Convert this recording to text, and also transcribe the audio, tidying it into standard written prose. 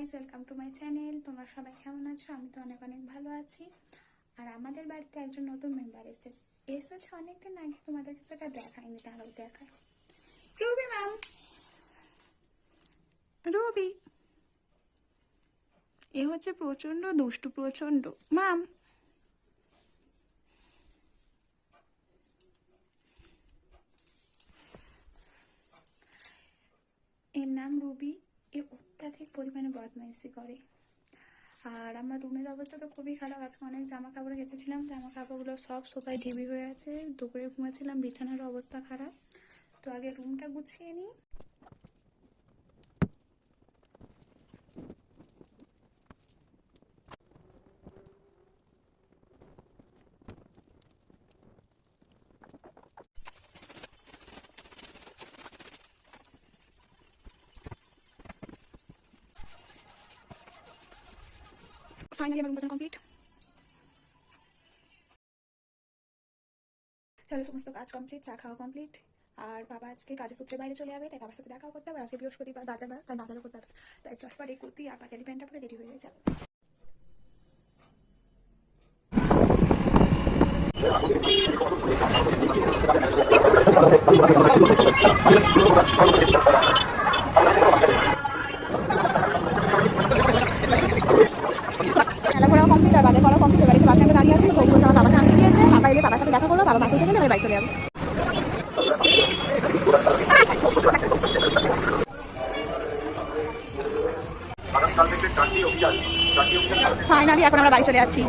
Guys, welcome to my channel. তোমরা সবাই কেমন আছো? আমি তো অনেক ভালো আছি। আর আমাদের বাড়িতে একজন নতুন মেম্বার এসেছে অনেকদিন আগে, তোমাদেরকে সেটা দেখায়নি, তাহলে দেখায়। রুবি ম্যাম, রুবি এ হচ্ছে প্রচন্ড দুষ্টু, প্রচন্ড। ম্যাম, এর নাম রুবি। এ অত্যাধিক পরিমাণে বদমাইশি করে। আর আমার রুমের অবস্থা তো খুবই খারাপ। আজকে অনেক জামা কাপড় কেচেছিলাম, জামা কাপড়গুলো সব সোফায় ঢিবি হয়ে আছে। দুপুরে ঘুমাচ্ছিলাম, বিছানার অবস্থা খারাপ। তো আগে রুমটা গুছিয়ে নিই। ফাইনালি আমার রুম গোছানো কমপ্লিট। চলো, সমস্ত কাজ কমপ্লিট, চা খাওয়া কমপ্লিট। আর বাবা আজকে কাজের সূত্রে বাইরে চলে যাবে, তাই বাবার সাথে দেখাও করতে হবে। আজকে বৃহস্পতিবার, বাজার বাস, তাই বাজারও করতে হবে। তাই চটপট এই কুর্তি আর পাটালি প্যান্টটা পরে রেডি হয়ে গেছে। খেলা করা কমপ্লিট আর বাজার করা কমপ্লিট। এবার এসে বাস স্ট্যান্ডে দাঁড়িয়ে আছে, সবগুলো জামা বাবাকে আনতে দিয়েছে। বাবা এলে বাবার সাথে দেখা করবো, বাবা বাসে উঠে গেলে আমি বাড়ি চলে যাবো। ফাইনালি এখন আমরা বাড়ি চলে যাচ্ছি।